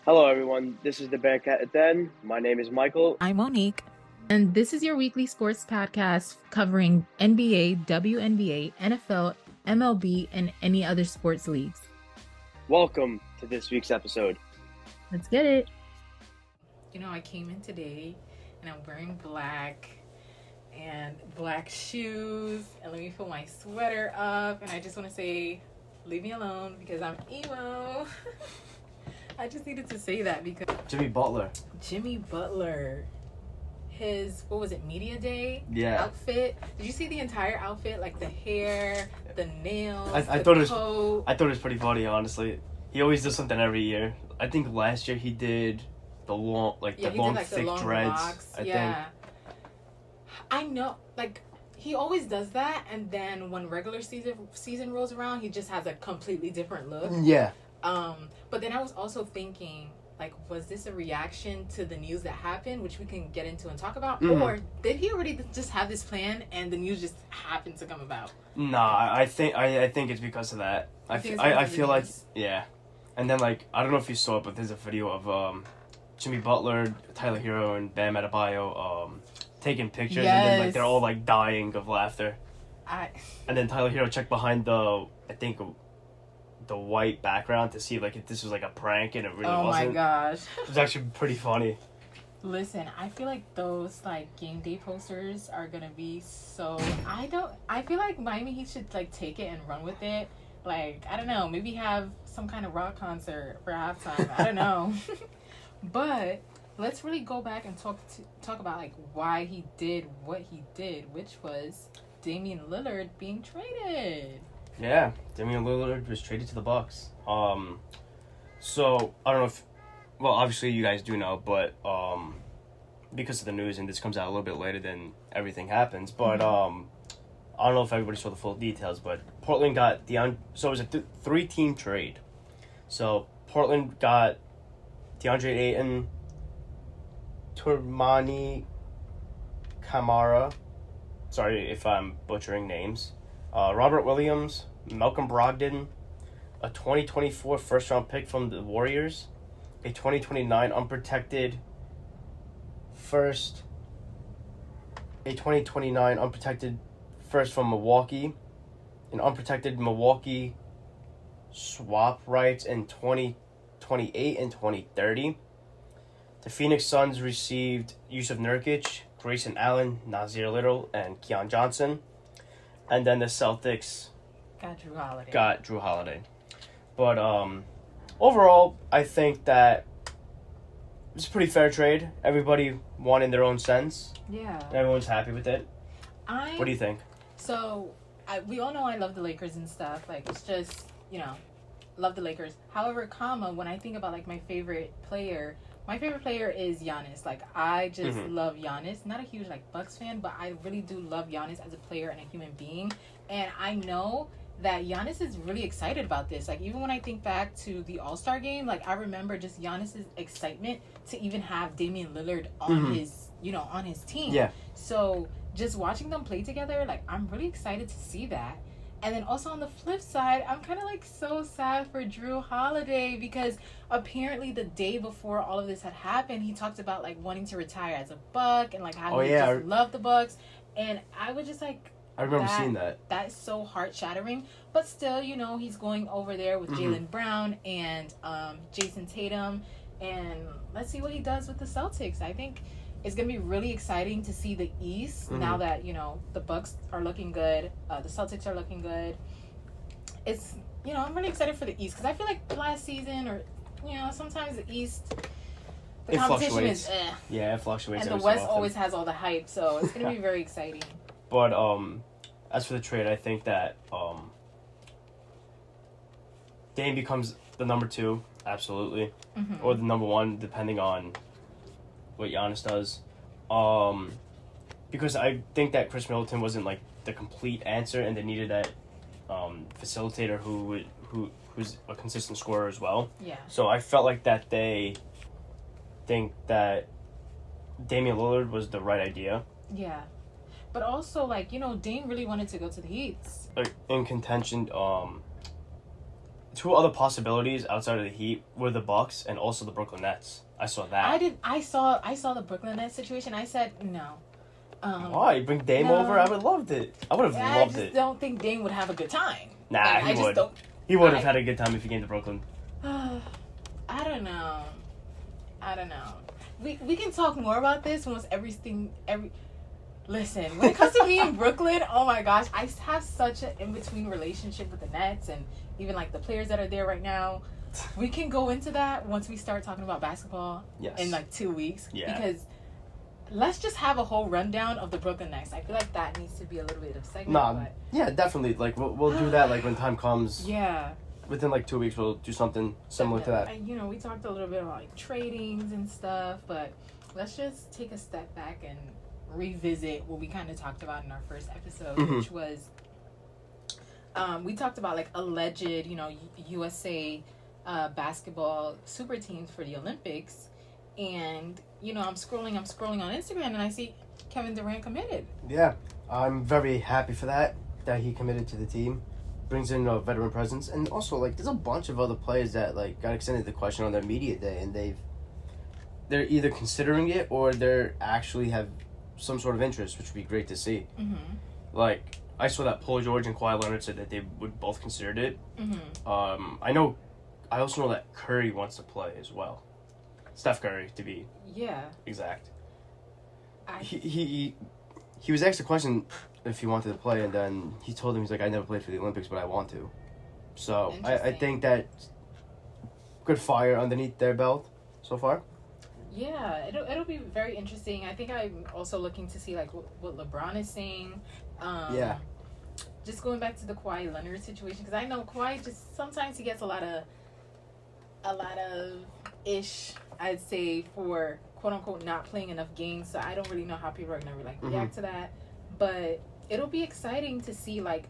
Hello, everyone. This is the Bearcat at Den. My name is Michael. I'm Monique, and this is your weekly sports podcast covering NBA, WNBA, NFL, MLB, and any other sports leagues. Welcome to this week's episode. Let's get it. I came in today and I'm wearing black and black shoes, and let me put my sweater up, and I just want to say, leave me alone because I'm emo. I just needed to say that because Jimmy Butler. His, what was it, media day outfit. Did you see the entire outfit? Like the hair, the nails, I the thought it coat. I thought it was pretty funny, honestly. He always does something every year. I think last year he did the long, thick dreads. Locks. I think. I know, he always does that, and then when regular season rolls around, he just has a completely different look. Yeah. But then I was also thinking, was this a reaction to the news that happened, which we can get into and talk about? Mm-hmm. Or did he already just have this plan and the news just happened to come about? Nah, I think it's because of that. I feel like, yeah. And then, I don't know if you saw it, but there's a video of Jimmy Butler, Tyler Hero, and Bam Adebayo taking pictures, and then they're all dying of laughter. And then Tyler Hero checked behind the white background to see if this was a prank, and it really wasn't. Oh my gosh. It was actually pretty funny. Listen, I feel like those game day posters are gonna be so. I feel like Miami Heat should take it and run with it. I don't know, maybe have some kind of rock concert for halftime. I don't know. But let's really go back and talk about why he did what he did, which was Damian Lillard being traded. Yeah, Damian Lillard was traded to the Bucks. So I don't know if, well, obviously you guys do know, but because of the news, and this comes out a little bit later than everything happens, but I don't know if everybody saw the full details, but Portland got so it was a three-team trade. So Portland got DeAndre Ayton, Turmani Kamara. Sorry if I'm butchering names. Robert Williams, Malcolm Brogdon, a 2024 first-round pick from the Warriors, a 2029 unprotected first, a 2029 unprotected first from Milwaukee, an unprotected Milwaukee swap rights in 2028 and 2030. The Phoenix Suns received Yusuf Nurkic, Grayson Allen, Nazir Little, and Keon Johnson. And then the Celtics got Drew Holiday. But overall, I think that it's a pretty fair trade. Everybody won in their own sense. Yeah. Everyone's happy with it. What do you think? So, we all know I love the Lakers and stuff. It's just, love the Lakers. However, when I think about, my favorite player is Giannis. I just love Giannis. Not a huge, Bucks fan, but I really do love Giannis as a player and a human being. And I know that Giannis is really excited about this. Even when I think back to the All-Star game, I remember just Giannis's excitement to even have Damian Lillard on on his team. Yeah. So, just watching them play together, I'm really excited to see that. And then also on the flip side, I'm kind of so sad for Drew Holiday because apparently the day before all of this had happened, he talked about wanting to retire as a Buck and how he just loved the Bucks. And I was just I remember seeing that. That's so heart shattering. But still, he's going over there with Jaylen Brown and Jason Tatum. And let's see what he does with the Celtics. I think it's going to be really exciting to see the East now that, the Bucks are looking good. The Celtics are looking good. It's, I'm really excited for the East because I feel like last season or, sometimes the East, the competition is Yeah, it fluctuates. And the West always has all the hype, so it's going to be very exciting. But as for the trade, I think that Dame becomes the number 2, absolutely. Or the number 1, depending on what Giannis does, because I think that Chris Middleton wasn't the complete answer, and they needed that facilitator who's a consistent scorer as well. Yeah. So I felt like that they think that Damian Lillard was the right idea. Yeah, but also Dame really wanted to go to the Heat. In contention, two other possibilities outside of the Heat were the Bucks and also the Brooklyn Nets. I saw that. I saw the Brooklyn Nets situation. I said no. Why? Bring Dame over? I would have loved it. I would have loved it. I just don't think Dame would have a good time. Nah, like, he would. He would have had a good time if he came to Brooklyn. I don't know. We can talk more about this once Listen, when it comes to me in Brooklyn, oh my gosh, I have such an in-between relationship with the Nets and even like the players that are there right now. We can go into that once we start talking about basketball in like 2 weeks. Yeah. Because let's just have a whole rundown of the Brooklyn Nets. I feel like that needs to be a little bit of segment. Yeah, definitely. Like we'll do that like when time comes. Yeah. Within like 2 weeks, we'll do something similar to that. And, we talked a little bit about like tradings and stuff, but let's just take a step back and revisit what we kind of talked about in our first episode, which was we talked about like alleged, USA basketball super teams for the Olympics, and I'm scrolling on Instagram and I see Kevin Durant committed. Yeah, I'm very happy for that he committed to the team. Brings in a veteran presence, and also like there's a bunch of other players that like got extended the question on their media day, and they're either considering it or they're actually have some sort of interest, which would be great to see. Like I saw that Paul George and Kawhi Leonard said that they would both consider it. I also know that Curry wants to play as well. Steph Curry, to be exact. He was asked a question if he wanted to play, and then he told him, he's like, I never played for the Olympics, but I want to. So I think that good fire underneath their belt so far. Yeah, it'll be very interesting. I think I'm also looking to see like what LeBron is saying. Just going back to the Kawhi Leonard situation, because I know Kawhi just sometimes he gets a lot of ish, I'd say, for quote unquote not playing enough games. So I don't really know how people are gonna react to that. But it'll be exciting to see like,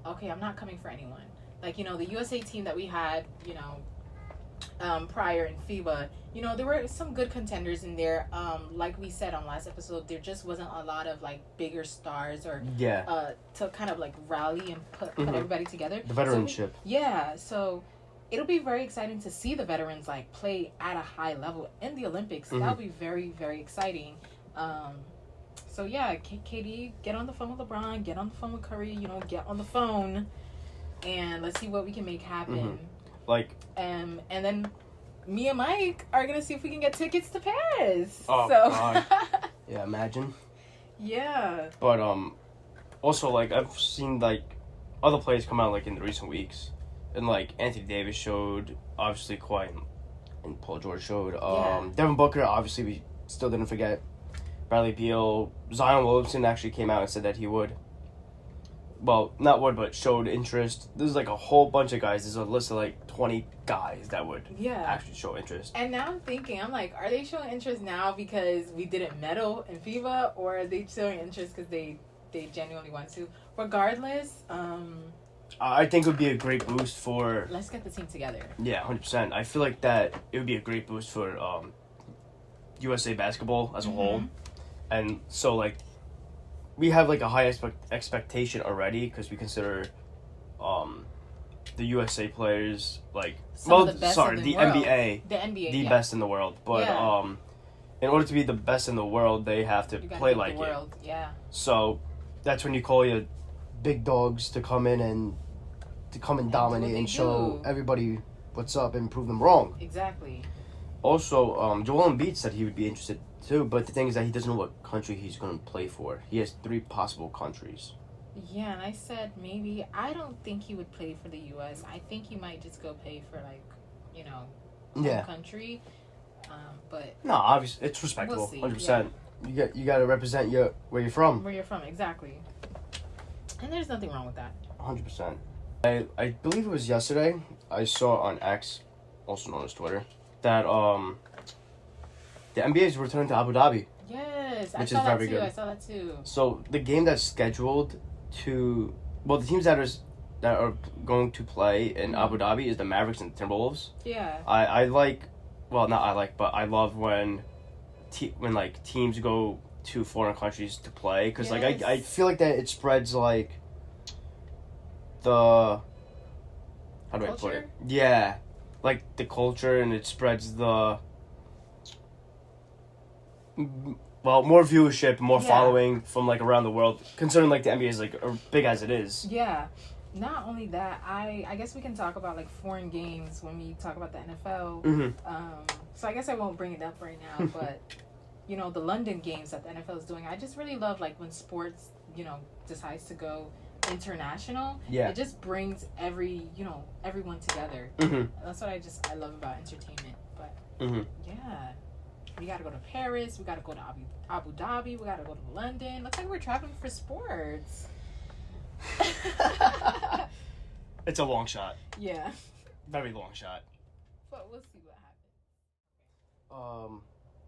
okay, I'm not coming for anyone. Like, the USA team that we had, prior in FIBA, there were some good contenders in there. Like we said on last episode, there just wasn't a lot of like bigger stars or to kind of like rally and put everybody together. The veteranship. So it'll be very exciting to see the veterans like play at a high level in the Olympics. That'll be very, very exciting. So yeah, KD, get on the phone with LeBron, get on the phone with Curry, get on the phone, and let's see what we can make happen. And then me and Mike are gonna see if we can get tickets to Paris. Oh, God. Yeah, imagine. Yeah. But also like I've seen like other players come out like in the recent weeks, and like Anthony Davis showed, obviously Kawhi and Paul George showed. Devin Booker, obviously we still didn't forget. Bradley Beal, Zion Williamson actually came out and said that he would. Well, not would, but showed interest. There's like a whole bunch of guys. There's a list of like 20 guys that would actually show interest. And now I'm thinking, are they showing interest now because we didn't medal in FIBA, or are they showing interest because they genuinely want to? Regardless, I think it would be a great boost for... Let's get the team together. Yeah, 100%. I feel like that it would be a great boost for USA basketball as a whole. And so, like, we have, like, a high expectation already because we consider the USA players, like... the NBA. The NBA, the best in the world. But in order to be the best in the world, they have to play like it. Yeah. So that's when you call your big dogs to come in and dominate and show everybody what's up and prove them wrong. Exactly. Also, Joel Embiid said he would be interested too, but the thing is that he doesn't know what country he's going to play for. He has 3 possible countries. Yeah, and I said maybe, I don't think he would play for the U.S. I think he might just go play for, like, home country. But no, obviously, it's respectable, we'll 100%. Yeah. You got to represent where you're from. Where you're from, exactly. And there's nothing wrong with that. 100%. I believe it was yesterday, I saw on X, also known as Twitter, that the NBA is returning to Abu Dhabi. Yes, which is very good. I saw that too. So the game that's scheduled to, the teams that are going to play in Abu Dhabi is the Mavericks and the Timberwolves. Yeah. I love when teams go to foreign countries to play, because I feel like that it spreads like the how do I put Culture? it? Yeah, like the culture, and it spreads the more viewership, more following from like around the world. Considering like the NBA is like big as it is. Yeah. Not only that, I guess we can talk about like foreign games when we talk about the NFL. So I guess I won't bring it up right now, but you know, the London games that the NFL is doing, I just really love like when sports, you know, decides to go international. Yeah. It just brings everyone together. That's what I love about entertainment. But yeah, we gotta go to Paris, we gotta go to Abu Dhabi, we gotta go to London. Looks like we're traveling for sports. It's a long shot. Yeah. Very long shot. But we'll see what happens.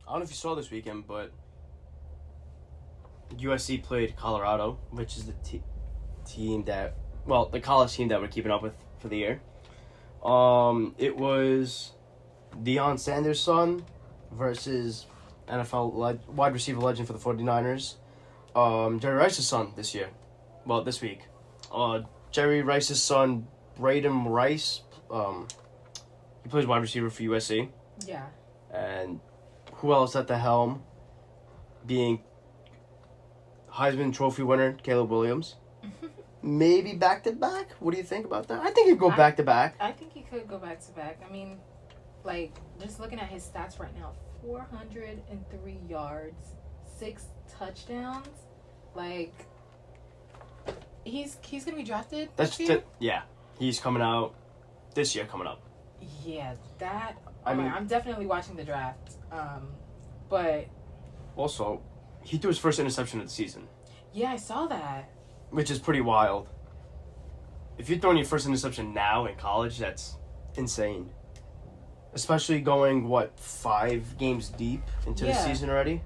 I don't know if you saw this weekend, but USC played Colorado, which is the team that, the college team that we're keeping up with for the year. It was Deion Sanders' son versus NFL wide receiver legend for the 49ers, Jerry Rice's son this week. Jerry Rice's son, Braden Rice, he plays wide receiver for USC. Yeah. And who else at the helm? Being Heisman Trophy winner, Caleb Williams. Maybe back-to-back? What do you think about that? I think he'd go back-to-back. I think he could go back-to-back. I mean, like, just looking at his stats right now, 403 yards, 6 touchdowns. Like, he's going to be drafted this year? Yeah. He's coming out this year coming up. Yeah, I'm definitely watching the draft. But also, he threw his first interception of the season. Yeah, I saw that. Which is pretty wild. If you're throwing your first interception now in college, that's insane. Especially going, 5 games deep into the season already?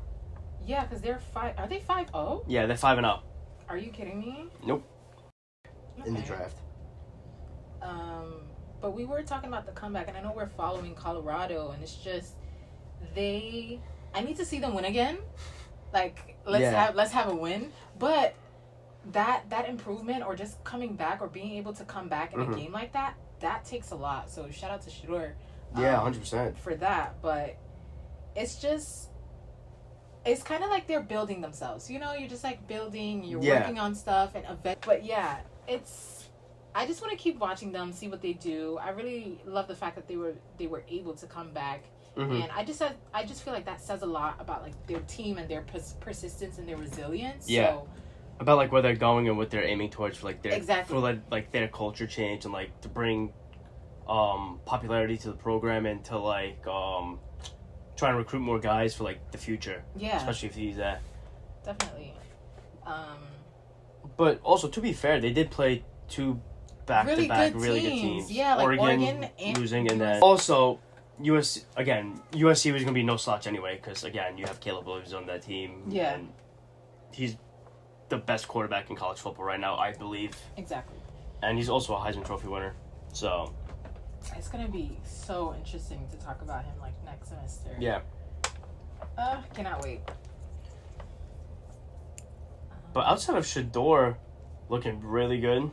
Yeah, because they're 5. Are they 5-0? Yeah, they're 5-0. Are you kidding me? Nope. Okay. In the draft. But we were talking about the comeback, and I know we're following Colorado, and it's just I need to see them win again. Like, let's have a win. But that improvement, or just coming back, or being able to come back in a game like that takes a lot. So shout out to Shador. Yeah, 100%. For that. But it's just, it's kind of like they're building themselves. You know, you're just like building, you're working on stuff, and but yeah, I just want to keep watching them, see what they do. I really love the fact that they were able to come back. And I just feel like that says a lot about like their team and their persistence and their resilience. Yeah. So, about like where they're going and what they're aiming towards for like their exactly. their culture change, and like to bring popularity to the program, and to like trying to recruit more guys for like the future. Yeah. Especially if he's there. Definitely. But also, to be fair, they did play 2 back-to-back really good teams. Yeah, like Oregon and losing, and then also USC was going to be no slouch anyway, because again, you have Caleb Williams on that team. Yeah. And he's the best quarterback in college football right now, I believe. Exactly. And he's also a Heisman Trophy winner. So it's going to be so interesting to talk about him like next semester. Yeah. Cannot wait. But outside of Shador looking really good,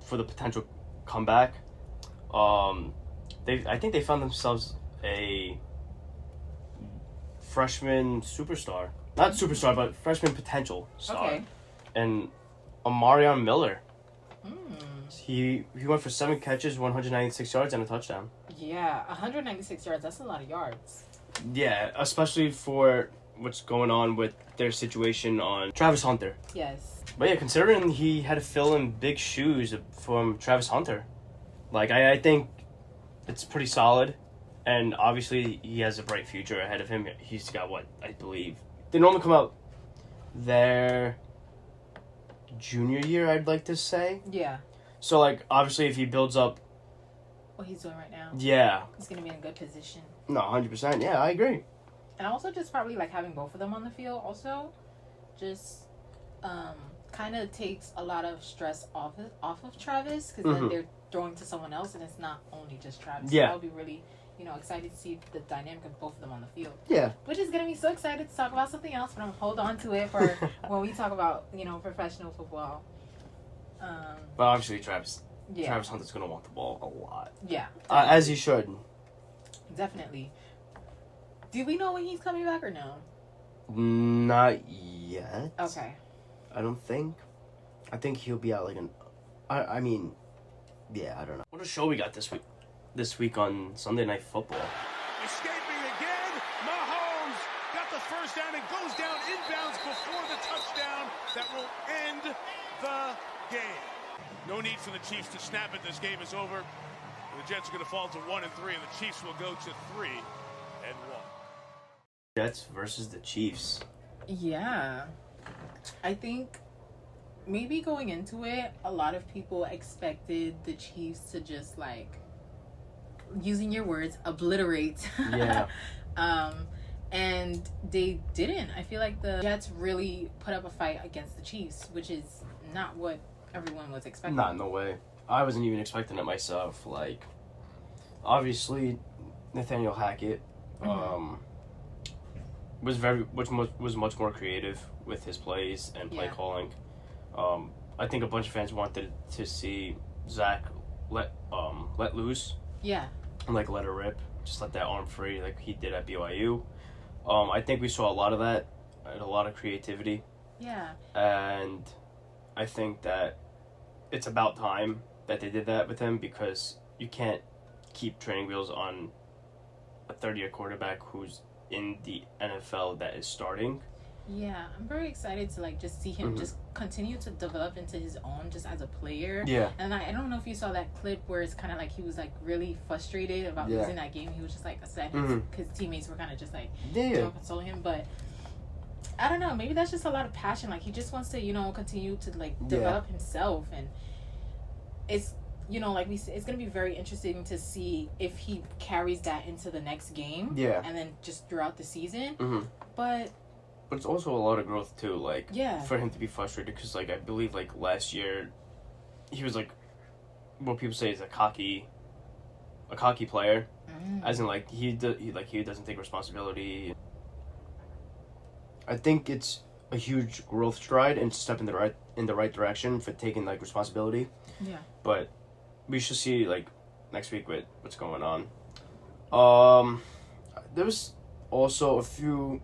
for the potential comeback, I think they found themselves a freshman superstar. Not superstar, but freshman potential star. Okay. And Amarion Miller. He went for 7 catches, 196 yards, and a touchdown. Yeah, 196 yards. That's a lot of yards. Yeah, especially for what's going on with their situation on Travis Hunter. Yes. But yeah, considering he had to fill in big shoes from Travis Hunter, like I think it's pretty solid, and obviously he has a bright future ahead of him. He's got I believe they normally come out their junior year, I'd like to say. Yeah. So like obviously if he builds up what he's doing right now, yeah, he's gonna be in a good position. No, 100%. Yeah, I agree. And also just probably like having both of them on the field also just kind of takes a lot of stress off of Travis, because then they're throwing to someone else, and it's not only just Travis. Yeah. So I'll be really, excited to see the dynamic of both of them on the field. Yeah. Which is going to be so excited to talk about something else, but I'm hold on to it for when we talk about, professional football. But obviously Travis Travis Hunter's going to want the ball a lot. Yeah. As he should. Definitely. Do we know when he's coming back or no? Not yet. Okay. I don't think. I think he'll be out like I mean, yeah, I don't know. What a show we got this week. This week on Sunday Night Football. Escaping again. Mahomes got the first down and goes down inbounds before the touchdown that will end the game. No need for the Chiefs to snap it. This game is over. The Jets are going to fall to 1-3, and the Chiefs will go to 3-1. Jets versus the Chiefs. Yeah. I think maybe going into it, a lot of people expected the Chiefs to just, like, using your words, obliterate. Yeah. And they didn't. I feel like the Jets really put up a fight against the Chiefs, which is not what everyone was expecting. Not no way. I wasn't even expecting it myself. Like, obviously, Nathaniel Hackett was much more creative with his plays and play calling. I think a bunch of fans wanted to see Zach let loose. Yeah. And like let it rip, just let that arm free like he did at BYU. I think we saw a lot of that, and a lot of creativity. Yeah. And I think that it's about time that they did that with him, because you can't keep training wheels on a third-year quarterback who's in the NFL that is starting. Yeah, I'm very excited to like just see him just continue to develop into his own just as a player. Yeah. And I don't know if you saw that clip where it's kind of like he was like really frustrated about losing that game. He was just like upset. His teammates were kind of just like consoling him, but I don't know. Maybe that's just a lot of passion. Like he just wants to, continue to like develop himself, and it's like we said, it's gonna be very interesting to see if he carries that into the next game. Yeah. And then just throughout the season. But it's also a lot of growth too. Like for him to be frustrated, because like I believe like last year, he was like what people say is a cocky player, as in like he doesn't take responsibility. I think it's a huge growth stride and step in the right direction for taking like responsibility. Yeah. But we should see like next week with what's going on. There was also a few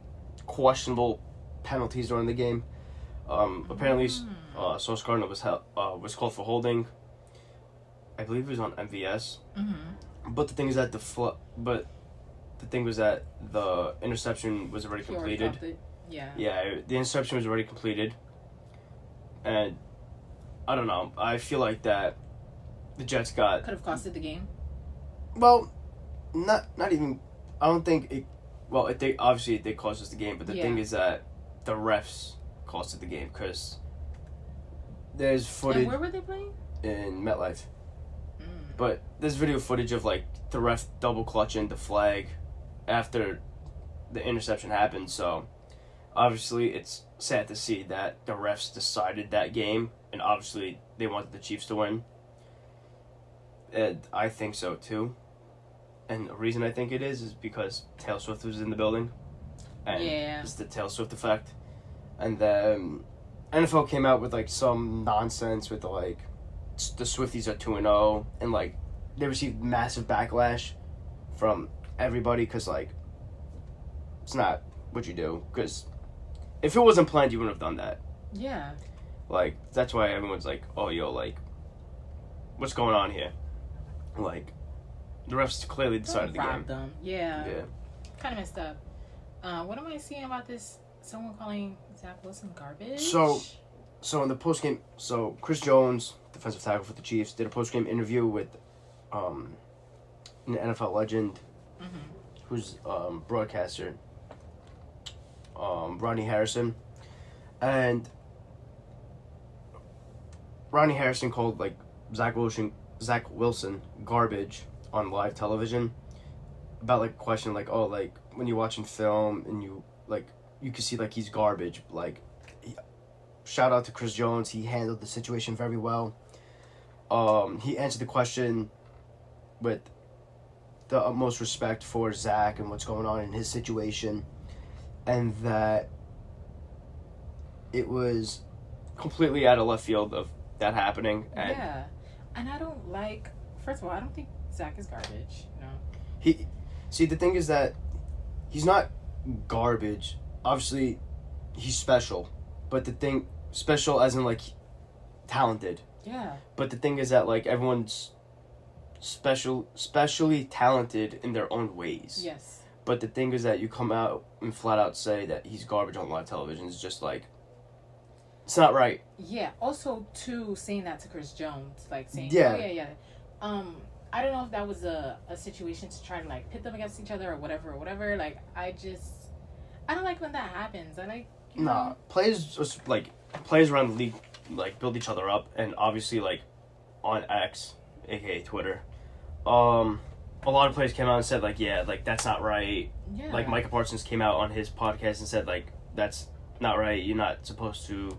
questionable penalties during the game. Apparently, Sauce Gardner was called for holding. I believe it was on MVS. But the thing is that the interception was already completed. Yeah, the interception was already completed, and I don't know. I feel like that the Jets could have costed the game. Well, not even. I don't think it. Well, obviously it did cost us the game, but the thing is that the refs costed the game, because there's footage. And where were they playing? In MetLife. But there's video footage of like the ref double clutching the flag after the interception happened. So obviously it's sad to see that the refs decided that game, and obviously they wanted the Chiefs to win. And I think so too. And the reason I think it is because Taylor Swift was in the building. And it's the Taylor Swift effect. And then NFL came out with like some nonsense with the Swifties are 2-0, and like they received massive backlash from everybody, because like it's not what you do, because if it wasn't planned you wouldn't have done that. Yeah. Like that's why everyone's like, oh yo, like what's going on here? Like the refs clearly decided the game. Them. Yeah. Kind of messed up. What am I seeing about this? Someone calling Zach Wilson garbage? So in the postgame, Chris Jones, defensive tackle for the Chiefs, did a postgame interview with an NFL legend, who's broadcaster, Ronnie Harrison, and Ronnie Harrison called like Zach Wilson garbage on live television about like a question like, oh, like when you're watching film and you can see like he's garbage. Like, shout out to Chris Jones, he handled the situation very well. He answered the question with the utmost respect for Zach and what's going on in his situation, and that it was completely out of left field of that happening. And And I don't like. First of all, I don't think Zach is garbage. The thing is that he's not garbage. Obviously, he's special, but special as in like talented. Yeah. But the thing is that like everyone's specially talented in their own ways. Yes. But the thing is that you come out and flat out say that he's garbage on live television is just like, it's not right. Yeah. Also, too, saying that to Chris Jones, like saying, yeah. Oh, yeah. I don't know if that was a situation to try to like pit them against each other or whatever. Like, I don't like when that happens. I like, Nah, players around the league like build each other up, and obviously like on X, aka Twitter, a lot of players came out and said like, yeah, like that's not right. Yeah. Like Micah Parsons came out on his podcast and said like that's not right. You're not supposed to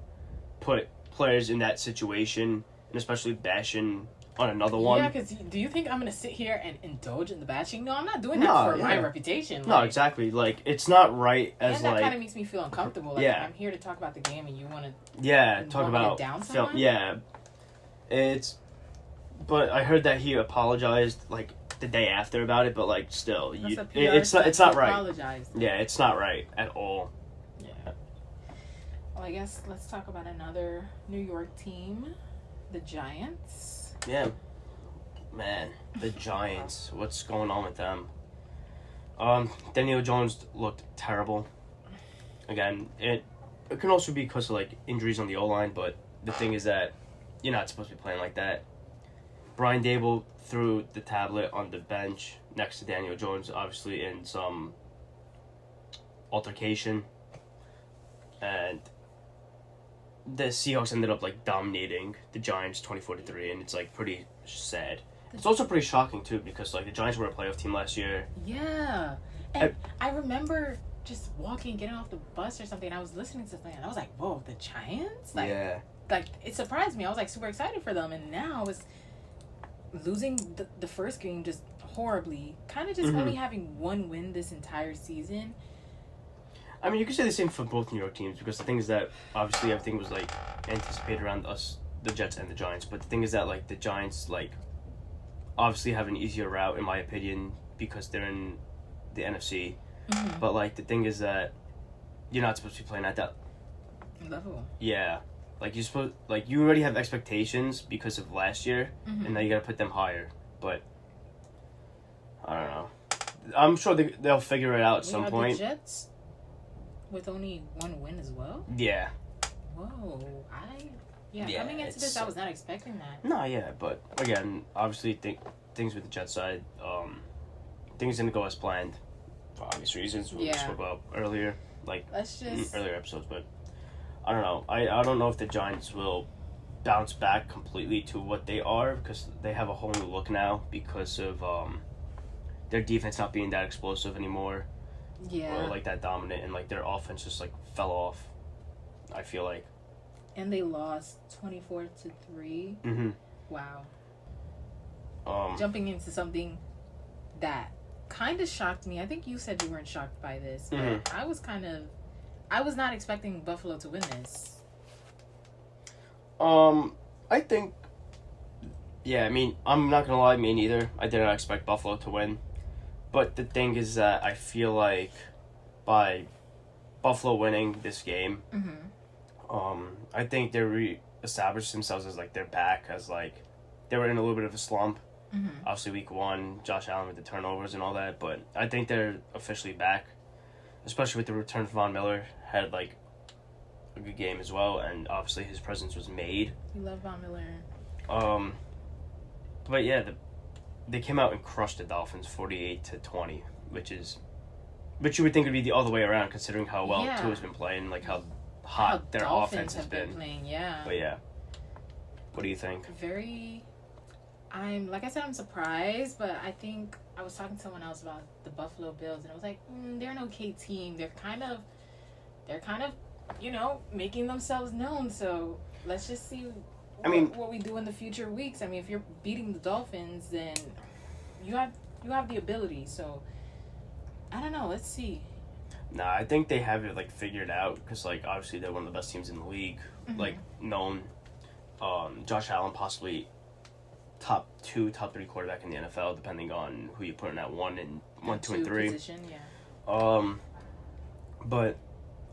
put players in that situation, and especially bashing on another one. Yeah, because do you think I'm going to sit here and indulge in the bashing? No, I'm not doing that for my reputation. No, exactly. Like, it's not right as, and that kind of makes me feel uncomfortable. Like, I'm here to talk about the game and you want to... Yeah, talk about... down someone? Yeah. But I heard that he apologized, like, the day after about it, but, like, still. It's not right. Apologized. Yeah, it's not right at all. Yeah. Well, I guess let's talk about another New York team, the Giants. Yeah. Man, the Giants. What's going on with them? Daniel Jones looked terrible. Again, it can also be because of, like, injuries on the O-line, but the thing is that you're not supposed to be playing like that. Brian Dable threw the tablet on the bench next to Daniel Jones, obviously in some altercation. And the Seahawks ended up like dominating the Giants 24-3, and it's like pretty sad. It's also pretty shocking too because like the Giants were a playoff team last year. Yeah, and I remember just getting off the bus or something. And I was listening to something, and I was like, "Whoa, the Giants!" Like, yeah, like it surprised me. I was like super excited for them, and now I was losing the first game just horribly. Kind of just only having one win this entire season. I mean, you could say the same for both New York teams because the thing is that obviously everything was like anticipated around us, the Jets and the Giants. But the thing is that like the Giants like obviously have an easier route in my opinion because they're in the NFC. Mm-hmm. But like the thing is that you're not supposed to be playing at that level. Yeah, like you already have expectations because of last year, and now you got to put them higher. But I don't know. I'm sure they'll figure it out at some point. The Jets with only one win as well? Yeah. Whoa. Coming into this, I was not expecting that. No, yeah, but again, obviously things with the Jets side, things didn't go as planned for obvious reasons we spoke about earlier, like earlier episodes, but I don't know. I don't know if the Giants will bounce back completely to what they are because they have a whole new look now because of their defense not being that explosive anymore. Yeah. Or like that dominant, and like their offense just like fell off, I feel like. And they lost 24-3. Mm-hmm. Wow. Jumping into something that kind of shocked me. I think you said you weren't shocked by this, but I was not expecting Buffalo to win this. I think, I mean, I'm not gonna lie, me neither. I did not expect Buffalo to win. But the thing is that I feel like by Buffalo winning this game, I think they re-established themselves as like they're back, as like they were in a little bit of a slump. Obviously, week 1, Josh Allen with the turnovers and all that, but I think they're officially back, especially with the return of Von Miller. Had like a good game as well, and obviously his presence was made. You love Von Miller. But yeah, they came out and crushed the Dolphins 48-20, which you would think would be the other way around considering how well Tua's been playing, like how hot their offense has been playing. Yeah. But yeah, what do you think? Like I said, I'm surprised, but I think I was talking to someone else about the Buffalo Bills, and I was like, they're an okay team. They're kind of, making themselves known. So let's just see. What we do in the future weeks. I mean, if you're beating the Dolphins, then you have the ability. So I don't know. Let's see. Nah, I think they have it like figured out because like obviously they're one of the best teams in the league, like known. Josh Allen possibly top 2, top 3 quarterback in the NFL, depending on who you put in at 1, 2, and 3. Position, yeah. But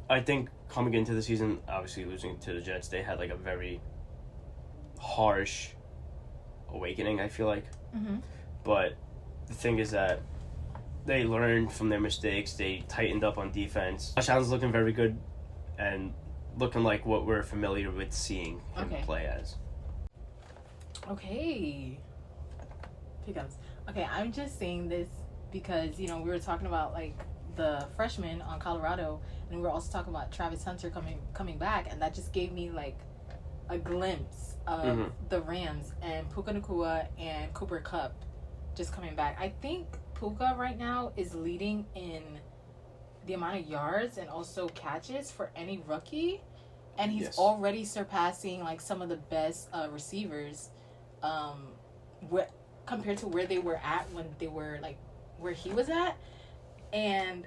I think coming into the season, obviously losing to the Jets, they had like a very harsh awakening, I feel like. Mm-hmm. But the thing is that they learned from their mistakes. They tightened up on defense. Josh Allen's looking very good and looking like what we're familiar with seeing him play as. Okay. Pickups. Okay, I'm just saying this because, we were talking about, like, the freshman on Colorado, and we were also talking about Travis Hunter coming back, and that just gave me, like, a glimpse of the Rams and Puka Nacua and Cooper Kupp just coming back. I think Puka right now is leading in the amount of yards and also catches for any rookie, and he's already surpassing, like, some of the best receivers compared to where they were at when they were, like, where he was at. And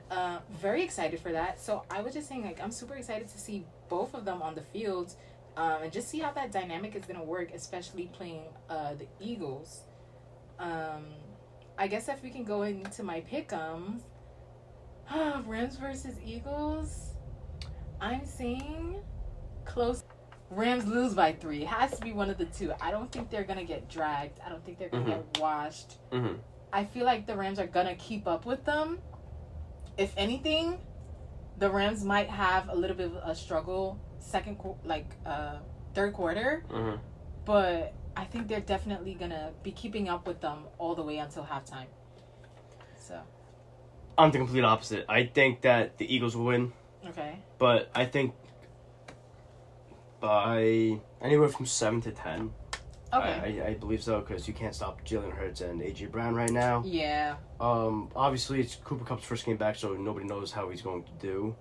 very excited for that. So I was just saying, like, I'm super excited to see both of them on the field and just see how that dynamic is going to work, especially playing the Eagles. I guess if we can go into my pick'ems, Rams versus Eagles, I'm saying close. Rams lose by 3. It has to be one of the two. I don't think they're going to get dragged. I don't think they're going to get washed. I feel like the Rams are going to keep up with them. If anything, the Rams might have a little bit of a struggle third quarter. But I think they're definitely going to be keeping up with them all the way until halftime. So I'm the complete opposite. I think that the Eagles will win. Okay. But I think by anywhere from 7 to 10. Okay. I believe so, because you can't stop Jalen Hurts and A.J. Brown right now. Yeah. Obviously, it's Cooper Kupp's first game back, so nobody knows how he's going to do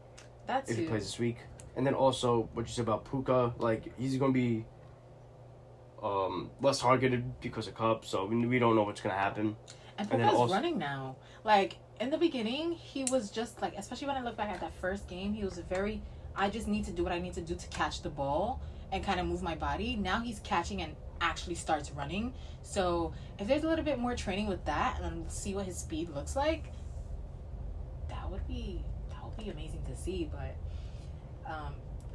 if he plays this week. And then also, what you said about Puka, like, he's going to be less targeted because of Kupp, so we don't know what's going to happen. And Puka's running now. Like, in the beginning, he was just, like, especially when I look back at that first game, he was I just need to do what I need to do to catch the ball and kind of move my body. Now he's catching and actually starts running. So if there's a little bit more training with that and see what his speed looks like, that would be amazing to see. But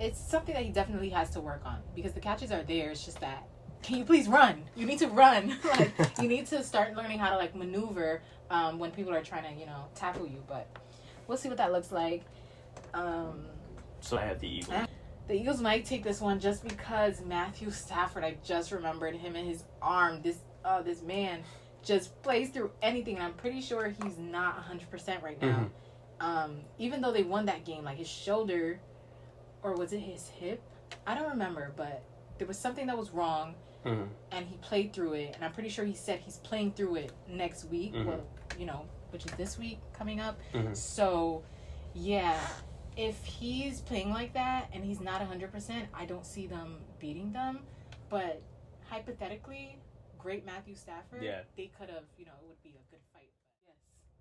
it's something that he definitely has to work on, because the catches are there. It's just that, can you please run? You need to run. Like, you need to start learning how to, like, maneuver when people are trying to, tackle you. But we'll see what that looks like. So I have the Eagles. The Eagles might take this one just because Matthew Stafford, I just remembered him and his arm. This man just plays through anything, and I'm pretty sure he's not 100% right now. Even though they won that game, like, his shoulder, or was it his hip? I don't remember, but there was something that was wrong, and he played through it. And I'm pretty sure he said he's playing through it next week, well, which is this week coming up. So, yeah. If he's playing like that and he's not 100%, I don't see them beating them. But hypothetically, great Matthew Stafford, they could have, it would be a good fight. Yes.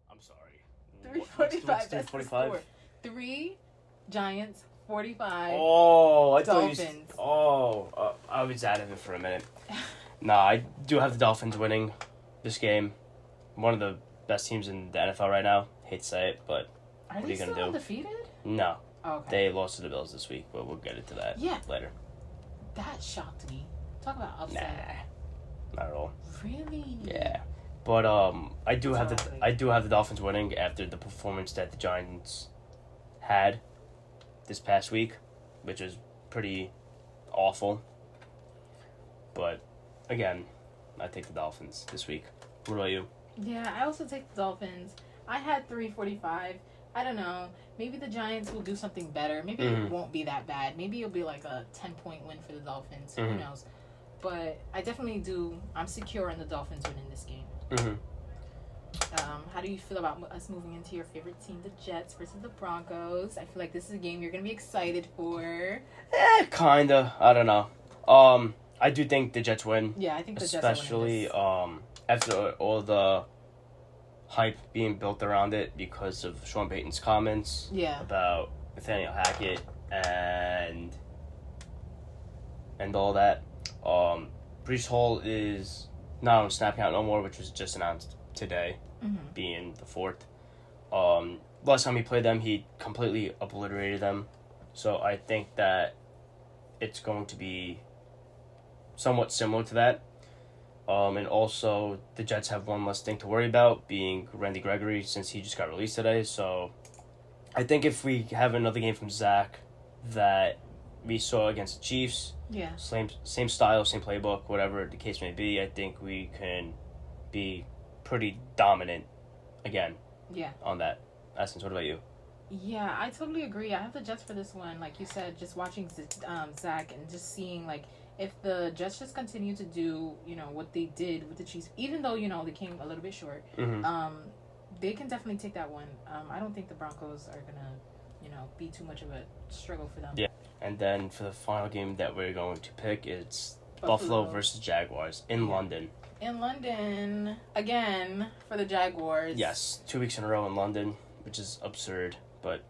I'm sorry. 345. That's the score. 3 Giants, 45 Dolphins. I was out of it for a minute. Nah, I do have the Dolphins winning this game. One of the best teams in the NFL right now. Hate to say it, but what are you going to do? Undefeated? No. Okay. They lost to the Bills this week, but we'll get into that later. That shocked me. Talk about upset. Nah, not at all. Really? Yeah. But I do have the Dolphins winning after the performance that the Giants had this past week, which was pretty awful. But again, I take the Dolphins this week. What about you? Yeah, I also take the Dolphins. I had 345. I don't know. Maybe the Giants will do something better. Maybe it won't be that bad. Maybe it'll be like a 10-point win for the Dolphins. Who knows? But I definitely do. I'm secure in the Dolphins winning this game. How do you feel about us moving into your favorite team, the Jets versus the Broncos? I feel like this is a game you're going to be excited for. Kinda. I don't know. I do think the Jets win. Yeah, I think the Jets will win this. Especially after all the hype being built around it because of Sean Payton's comments about Nathaniel Hackett and all that. Breece Hall is not on snap count no more, which was just announced today, being the 4th. Last time he played them, he completely obliterated them. So I think that it's going to be somewhat similar to that. And also, the Jets have one less thing to worry about, being Randy Gregory, since he just got released today. So I think if we have another game from Zach that we saw against the Chiefs, same style, same playbook, whatever the case may be, I think we can be pretty dominant again on that essence. What about you? Yeah, I totally agree. I have the Jets for this one. Like you said, just watching Zach and just seeing, like, if the Jets just continue to do, what they did with the Chiefs, even though, they came a little bit short, they can definitely take that one. I don't think the Broncos are going to, be too much of a struggle for them. Yeah. And then for the final game that we're going to pick, it's Buffalo versus Jaguars in London. In London, again, for the Jaguars. Yes, 2 weeks in a row in London, which is absurd. But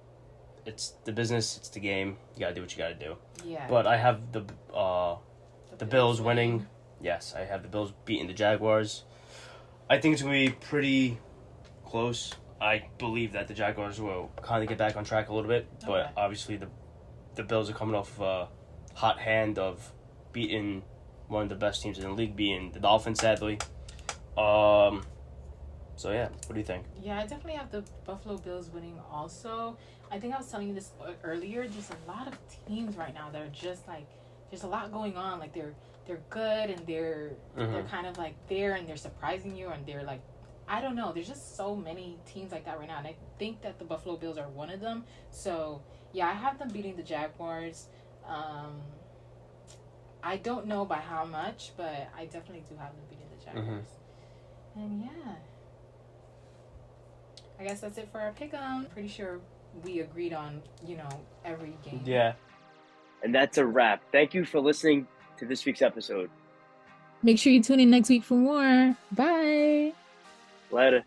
it's the business, it's the game. You gotta do what you gotta do. Yeah. But I have the Bills winning. Yes, I have the Bills beating the Jaguars. I think it's gonna be pretty close. I believe that the Jaguars will kind of get back on track a little bit, but obviously the Bills are coming off a hot hand of beating one of the best teams in the league, being the Dolphins, sadly. So, yeah, what do you think? Yeah, I definitely have the Buffalo Bills winning also. I think I was telling you this earlier. There's a lot of teams right now that are just, like, there's a lot going on. Like, they're good and they're kind of, like, there and they're surprising you and they're, like, I don't know. There's just so many teams like that right now. And I think that the Buffalo Bills are one of them. So, yeah, I have them beating the Jaguars. I don't know by how much, but I definitely do have them beating the Jaguars. And, yeah. I guess that's it for our pick-em. Pretty sure we agreed on, every game. Yeah. And that's a wrap. Thank you for listening to this week's episode. Make sure you tune in next week for more. Bye. Later.